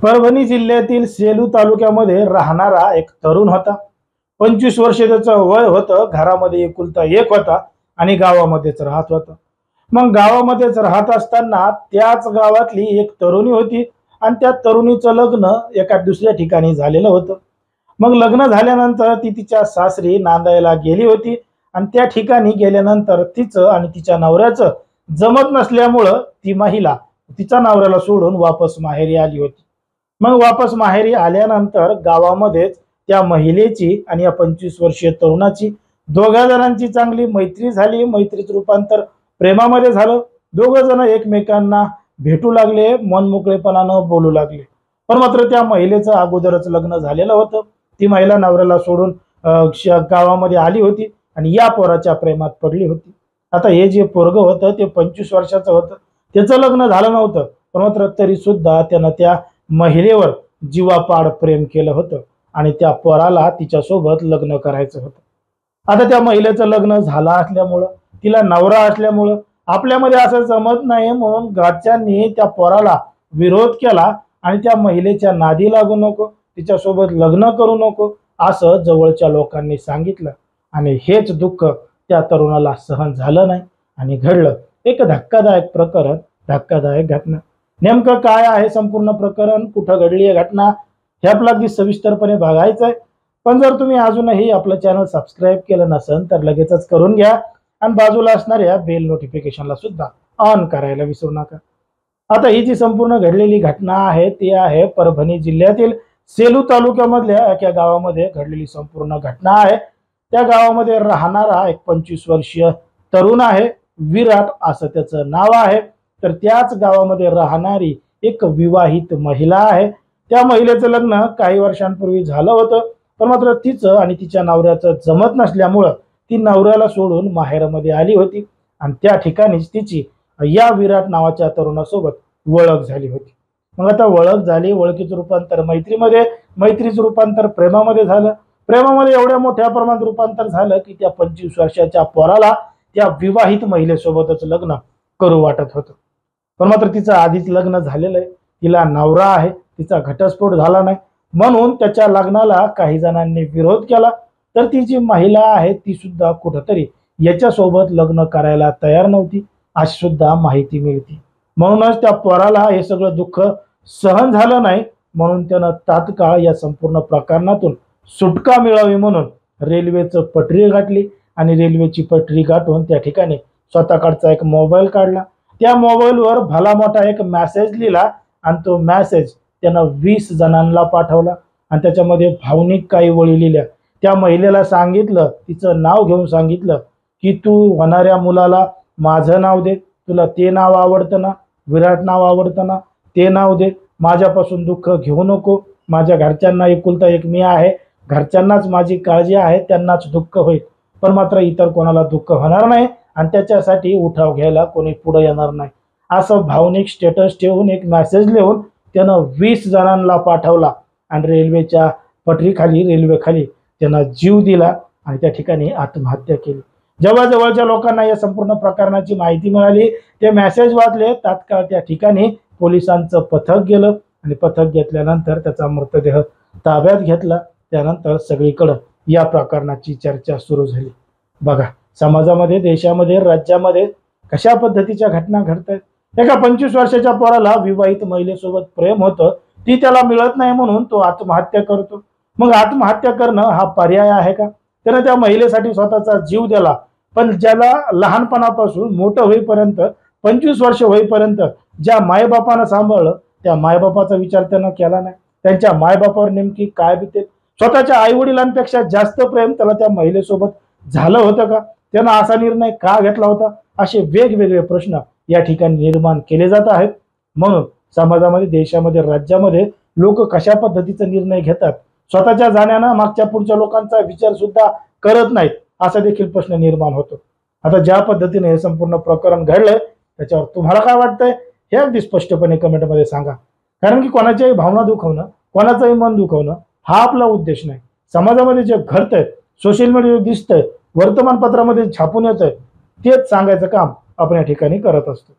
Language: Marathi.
परभणी जिल्ह्यातील सेलू तालुक्यामध्ये राहणारा एक तरुण होता। 25 वर्षे त्याचं वय होतं। घरामध्ये एकुलता एक होता आणि गावामध्येच राहत होता। मग गावामध्येच राहत असताना त्याच गावातली एक तरुणी होती आणि त्या तरुणीचं लग्न एका दुसऱ्या ठिकाणी झालेलं होतं। मग लग्न झाल्यानंतर ती तिच्या सासरी नांदायला गेली होती आणि त्या ठिकाणी गेल्यानंतर तिचं आणि तिच्या नवऱ्याचं जमत नसल्यामुळं ती महिला तिच्या नवऱ्याला सोडून वापस माहेरी आली होती। मग वापस माहेरी आल्यानंतर गावामध्येच त्या महिलेची आणि या 25 वर्षीय तरुणाची दोघा जणांची चांगली मैत्री झाली। मैत्रीचं रूपांतर प्रेमामध्ये झालं। दोघं जण एकमेकांना भेटू लागले, मनमोकळेपणानं बोलू लागले। पण मात्र त्या महिलेचं अगोदरच लग्न झालेलं होतं। ती महिला नवऱ्याला सोडून गावामध्ये आली होती आणि या पोराच्या प्रेमात पडली होती। आता हे जे पोरगं होतं ते 25 वर्षाचं होतं। त्याचं लग्न झालं नव्हतं, पण मात्र तरी सुद्धा त्यानं त्या महिलेवर जीवापाड प्रेम केलं होतं आणि त्या पोराला तिच्यासोबत लग्न करायचं होतं। आता त्या महिलेचं लग्न झालं असल्यामुळं, तिला नवरा असल्यामुळं आपल्यामध्ये असं जमत नाही म्हणून घरच्यांनी त्या पोराला विरोध केला आणि त्या महिलेच्या नादी लागू नको, तिच्यासोबत लग्न करू नको असं जवळच्या लोकांनी सांगितलं आणि हेच दुःख त्या तरुणाला सहन झालं नाही आणि घडलं एक धक्कादायक प्रकरण, धक्कादायक घटना। नेमकं काय आहे संपूर्ण प्रकरण, कुठं घडली आहे घटना, हे आपल्याला अगदी सविस्तरपणे बघायचं आहे। पण जर तुम्ही अजूनही आपलं चॅनल सबस्क्राईब केलं नसेल तर लगेचच करून घ्या आणि बाजूला असणाऱ्या बेल नोटिफिकेशनला सुद्धा ऑन करायला विसरू नका। आता ही जी संपूर्ण घडलेली घटना आहे ती आहे परभणी जिल्ह्यातील सेलू तालुक्यामधल्या एका गावामध्ये घडलेली संपूर्ण घटना आहे। त्या गावामध्ये राहणारा एक 25 वर्षीय तरुण आहे, विराट असं त्याचं नाव आहे। तर त्याच गावामध्ये राहणारी एक विवाहित महिला आहे। त्या महिलेचं लग्न काही वर्षांपूर्वी झालं होतं, पण मात्र तिचं आणि तिच्या नवऱ्याचं जमत नसल्यामुळं ती नवऱ्याला सोडून माहेरमध्ये आली होती आणि त्या ठिकाणीच तिची या विराट नावाच्या तरुणासोबत ओळख झाली होती। मग आता ओळख झाली, ओळखीचं रूपांतर मैत्रीमध्ये, मैत्रीचं रूपांतर प्रेमामध्ये झालं, प्रेमामध्ये एवढ्या मोठ्या प्रमाणात रूपांतर झालं की त्या 25 वर्षाच्या पोराला त्या विवाहित महिलेसोबतच लग्न करू वाटत होतं। पण मात्र तिचं आधीच लग्न झालेलं आहे, तिला नवरा आहे, तिचा घटस्फोट झाला नाही म्हणून त्याच्या लग्नाला काही जणांनी विरोध केला। तर ती जी महिला आहे ती सुद्धा कुठंतरी याच्यासोबत लग्न करायला तयार नव्हती अशी सुद्धा माहिती मिळते। म्हणूनच त्या पोराला हे सगळं दुःख सहन झालं नाही म्हणून त्यानं तात्काळ या संपूर्ण प्रकरणातून सुटका मिळावी म्हणून रेल्वेचं पटरी गाठली आणि रेल्वेची पटरी गाठून त्या ठिकाणी स्वतःकडचा एक मोबाईल काढला। त्या मोबाईलवर भला मोठा एक मेसेज लिहिला आणि तो मेसेज त्यानं 20 जणांना पाठवला आणि त्याच्यामध्ये भावनिक काही ओळी लिहिल्या। त्या महिलेला सांगितलं, तिचं नाव घेऊन सांगितलं की तू होणाऱ्या मुलाला माझं नाव दे, तुला ते नाव आवडतं ना, विराट नाव आवडतं ना, ते नाव दे, माझ्यापासून दुःख घेऊ नको, माझ्या घरच्यांना एकुलता एक मी आहे, घरच्यांनाच माझी काळजी आहे, त्यांनाच दुःख होईल पण मात्र इतर कोणाला दुःख होणार नाही आणि त्याच्यासाठी उठाव घ्यायला कोणी पुढे येणार नाही असं भावनिक स्टेटस ठेवून एक मेसेज लिहून त्यानं 20 जणांना पाठवला आणि रेल्वेच्या पटरीखाली, रेल्वेखाली त्यानं जीव दिला आणि त्या ठिकाणी आत्महत्या केली। जेव्हा जवळच्या लोकांना या संपूर्ण प्रकरणाची माहिती मिळाली, ते मेसेज वाचले, तात्काळ त्या ठिकाणी पोलिसांचं पथक गेलं आणि पथक घेतल्यानंतर त्याचा मृतदेह ताब्यात घेतला। त्यानंतर सगळीकडे या प्रकरणाची चर्चा सुरू झाली। बघा समाजामध्ये, देशामध्ये, राज्यामध्ये कशा पद्धतीच्या घटना घडतात। एका 25 वर्षाच्या पोराला विवाहित महिलेसोबत प्रेम होतं, ती त्याला मिळत नाही म्हणून तो आत्महत्या करतो। मग आत्महत्या करणं हा पर्याय आहे का? त्यानं त्या महिलेसाठी स्वतःचा जीव दिला, पण ज्याला लहानपणापासून मोठं होईपर्यंत 25 वर्ष होईपर्यंत ज्या मायबापानं सांभाळलं त्या मायबापाचा विचार त्यानं केला नाही। त्यांच्या मायबापावर नेमकी काय बितेल, स्वतःच्या आई वडिलांपेक्षा जास्त प्रेम त्याला त्या महिलेसोबत झालं होतं का, त्यानं असा निर्णय का घेतला होता, असे वेगवेगळे प्रश्न या ठिकाणी निर्माण केले जात आहेत। म्हणून समाजामध्ये, देशामध्ये, राज्यामध्ये लोक कशा पद्धतीचा निर्णय घेतात, स्वतःच्या जाण्यानं मागच्या पुढच्या लोकांचा विचार सुद्धा करत नाहीत असा देखील प्रश्न निर्माण होतो। आता ज्या पद्धतीने हे संपूर्ण प्रकरण घडलंय त्याच्यावर तुम्हाला काय वाटतंय हे अगदी स्पष्टपणे कमेंटमध्ये सांगा। कारण की कोणाच्याही भावना दुखवणं, कोणाचंही मन दुखवणं हा आपला उद्देश नाही। समाजामध्ये जे घडतंय, सोशल मीडियावर दिसतंय, वर्तमानपत्रामध्ये छापून येतंय, तेच सांगायचं काम आपण या ठिकाणी करत असतो.